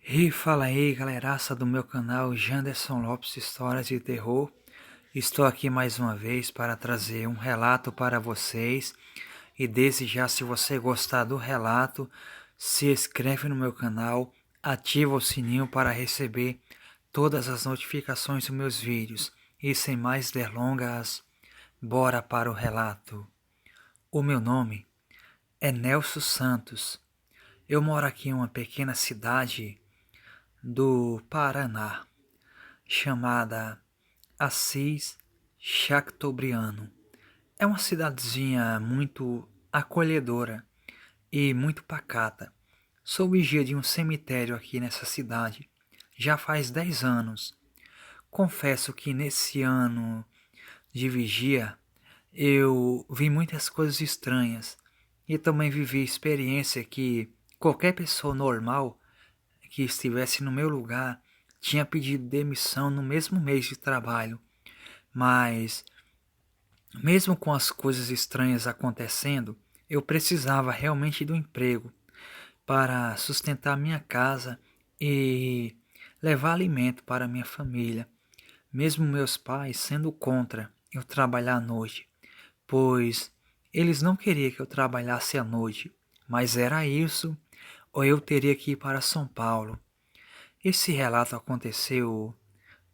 E fala aí, galeraça do meu canal Janderson Lopes Histórias de Terror. Estou aqui mais uma vez para trazer um relato para vocês. E desde já, se você gostar do relato, se inscreve no meu canal, ativa o sininho para receber todas as notificações dos meus vídeos. E sem mais delongas, bora para o relato. O meu nome é Nelson Santos. Eu moro aqui em uma pequena cidade do Paraná, chamada Assis Chateaubriand. É uma cidadezinha muito acolhedora e muito pacata. Sou vigia de um cemitério aqui nessa cidade. Já faz 10 anos. Confesso que nesse ano de vigia eu vi muitas coisas estranhas e também vivi experiência que qualquer pessoa normal que estivesse no meu lugar tinha pedido demissão no mesmo mês de trabalho. Mas, mesmo com as coisas estranhas acontecendo, eu precisava realmente do emprego para sustentar minha casa e levar alimento para minha família, mesmo meus pais sendo contra eu trabalhar à noite, pois eles não queriam que eu trabalhasse à noite, mas era isso ou eu teria que ir para São Paulo. Esse relato aconteceu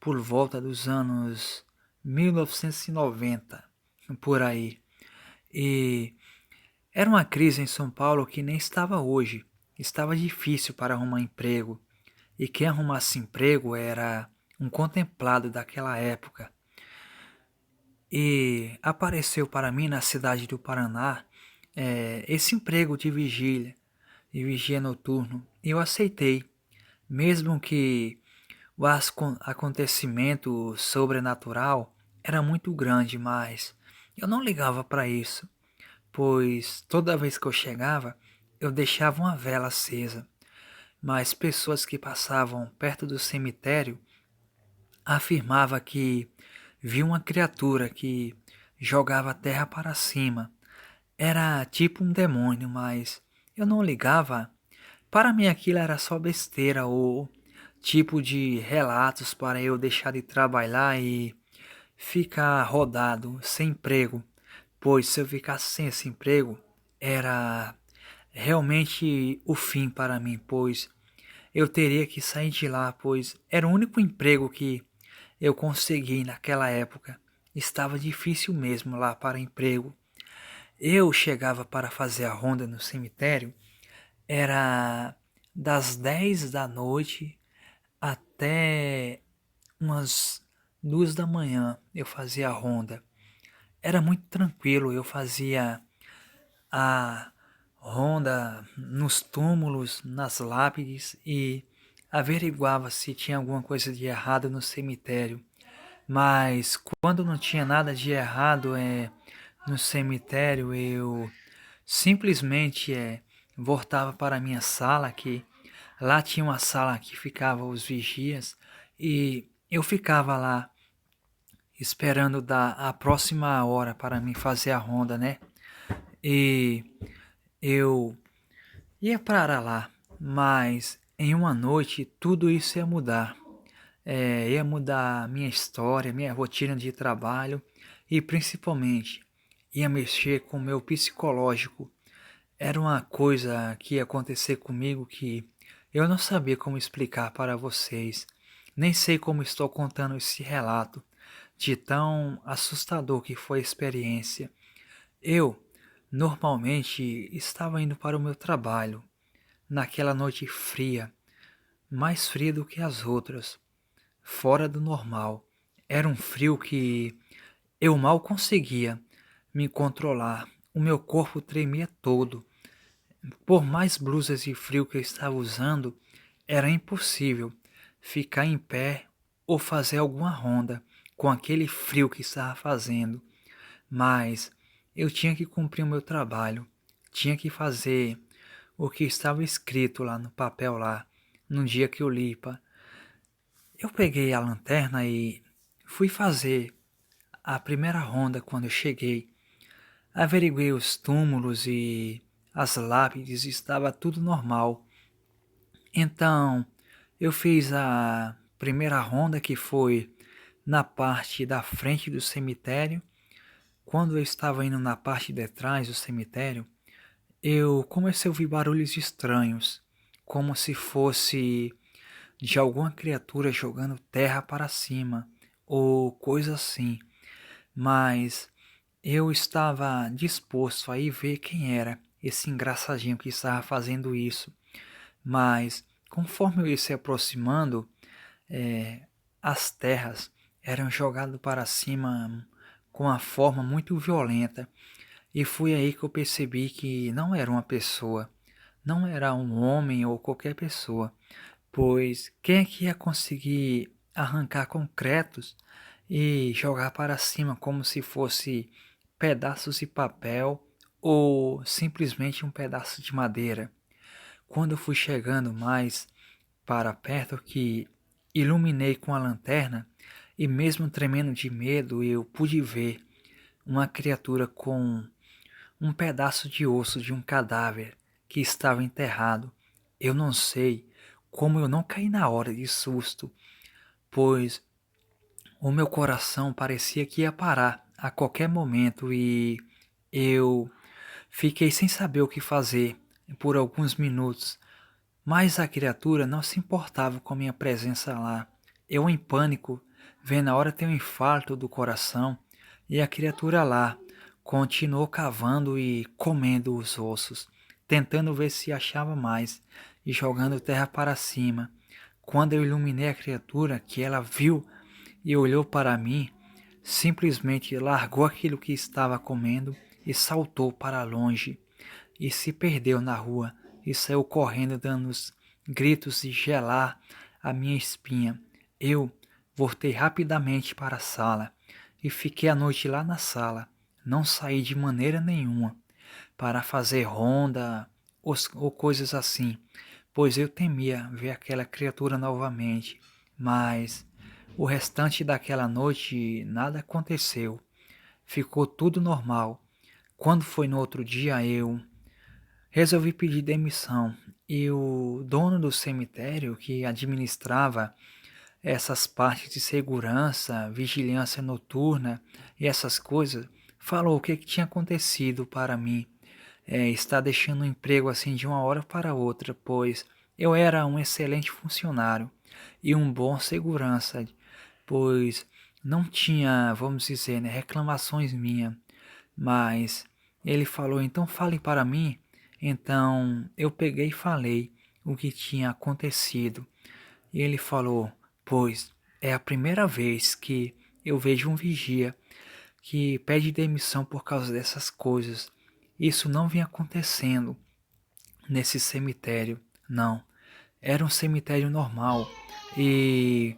por volta dos anos 1990, por aí. E era uma crise em São Paulo que nem estava hoje. Estava difícil para arrumar emprego. E quem arrumasse emprego era um contemplado daquela época. E apareceu para mim na cidade do Paraná esse emprego de vigia noturno. E eu aceitei, mesmo que o acontecimento sobrenatural era muito grande, mas eu não ligava para isso, pois toda vez que eu chegava, eu deixava uma vela acesa. Mas pessoas que passavam perto do cemitério afirmavam que viu uma criatura que jogava a terra para cima. Era tipo um demônio, mas eu não ligava. Para mim aquilo era só besteira ou tipo de relatos para eu deixar de trabalhar e ficar rodado, sem emprego. Pois se eu ficasse sem esse emprego, era realmente o fim para mim, pois eu teria que sair de lá, pois era o único emprego que eu consegui naquela época. Estava difícil mesmo lá para emprego. Eu chegava para fazer a ronda no cemitério, era das 10 da noite até umas 2 da manhã eu fazia a ronda. Era muito tranquilo, eu fazia a ronda nos túmulos, nas lápides e averiguava se tinha alguma coisa de errado no cemitério. Mas quando não tinha nada de errado no cemitério, eu simplesmente voltava para a minha sala, que lá tinha uma sala que ficava os vigias, e eu ficava lá esperando dar a próxima hora para mim fazer a ronda, né? E eu ia para lá, mas em uma noite tudo isso ia mudar. Ia mudar minha história, minha rotina de trabalho e principalmente ia mexer com o meu psicológico. Era uma coisa que ia acontecer comigo que eu não sabia como explicar para vocês. Nem sei como estou contando esse relato, de tão assustador que foi a experiência. Eu, normalmente, estava indo para o meu trabalho, naquela noite fria, mais fria do que as outras, fora do normal. Era um frio que eu mal conseguia me controlar. O meu corpo tremia todo. Por mais blusas de frio que eu estava usando, era impossível ficar em pé ou fazer alguma ronda com aquele frio que estava fazendo. Mas eu tinha que cumprir o meu trabalho, tinha que fazer o que estava escrito lá no papel lá, no dia que eu li. Eu peguei a lanterna e fui fazer a primeira ronda quando eu cheguei. Averiguei os túmulos e as lápides, estava tudo normal. Então, Eu fiz a primeira ronda, que foi na parte da frente do cemitério. Quando eu estava indo na parte de trás do cemitério, eu comecei a ouvir barulhos estranhos, como se fosse de alguma criatura jogando terra para cima, ou coisa assim. Mas eu estava disposto a ir ver quem era esse engraçadinho que estava fazendo isso. Mas conforme eu ia se aproximando, as terras eram jogadas para cima com uma forma muito violenta. E foi aí que eu percebi que não era uma pessoa, não era um homem ou qualquer pessoa, pois quem é que ia conseguir arrancar concretos e jogar para cima como se fosse pedaços de papel ou simplesmente um pedaço de madeira? Quando eu fui chegando mais para perto, que iluminei com a lanterna, e mesmo tremendo de medo, eu pude ver uma criatura com um pedaço de osso de um cadáver que estava enterrado. Eu não sei como eu não caí na hora de susto, pois o meu coração parecia que ia parar a qualquer momento e eu fiquei sem saber o que fazer por alguns minutos. Mas a criatura não se importava com a minha presença lá. Eu, em pânico, vendo a hora ter um infarto do coração, e a criatura lá continuou cavando e comendo os ossos, tentando ver se achava mais e jogando terra para cima. Quando eu iluminei a criatura, que ela viu e olhou para mim, simplesmente largou aquilo que estava comendo e saltou para longe e se perdeu na rua e saiu correndo dando gritos de gelar a minha espinha. Eu voltei rapidamente para a sala e fiquei a noite lá na sala. Não saí de maneira nenhuma para fazer ronda ou coisas assim, pois eu temia ver aquela criatura novamente. Mas o restante daquela noite nada aconteceu. Ficou tudo normal. Quando foi no outro dia, eu resolvi pedir demissão e o dono do cemitério, que administrava essas partes de segurança, vigilância noturna e essas coisas, falou o que tinha acontecido para mim. Está deixando o emprego assim de uma hora para outra, pois eu era um excelente funcionário e um bom segurança, pois não tinha, vamos dizer, né, reclamações minhas, mas ele falou, então fale para mim. Então eu peguei e falei o que tinha acontecido. E ele falou, pois é a primeira vez que eu vejo um vigia que pede demissão por causa dessas coisas. Isso não vinha acontecendo nesse cemitério, não. Era um cemitério normal e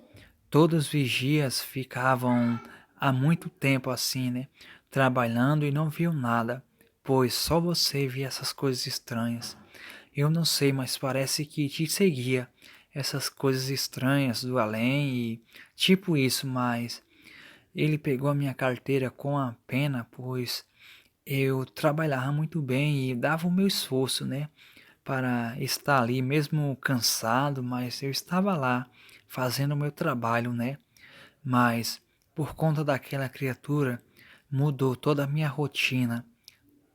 todos os vigias ficavam há muito tempo assim, né? Trabalhando e não viam nada, pois só você via essas coisas estranhas. Eu não sei, mas parece que te seguia essas coisas estranhas do além e tipo isso, mas ele pegou a minha carteira com a pena, pois eu trabalhava muito bem e dava o meu esforço, né, para estar ali, mesmo cansado, mas eu estava lá fazendo o meu trabalho, né? Mas por conta daquela criatura mudou toda a minha rotina,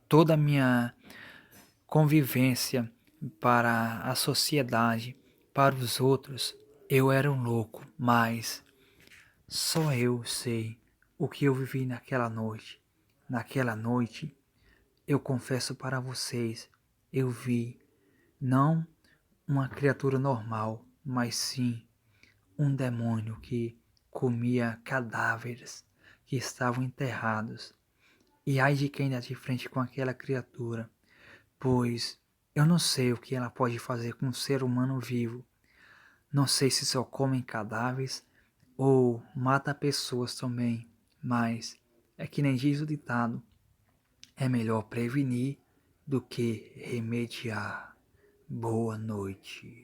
toda a minha convivência para a sociedade, para os outros. Eu era um louco, mas só eu sei o que eu vivi naquela noite. Naquela noite, eu confesso para vocês, eu vi não uma criatura normal, mas sim um demônio que comia cadáveres que estavam enterrados. E ai de quem dá de frente com aquela criatura, pois eu não sei o que ela pode fazer com um ser humano vivo. Não sei se só comem cadáveres ou mata pessoas também, mas é que nem diz o ditado, é melhor prevenir do que remediar. Boa noite.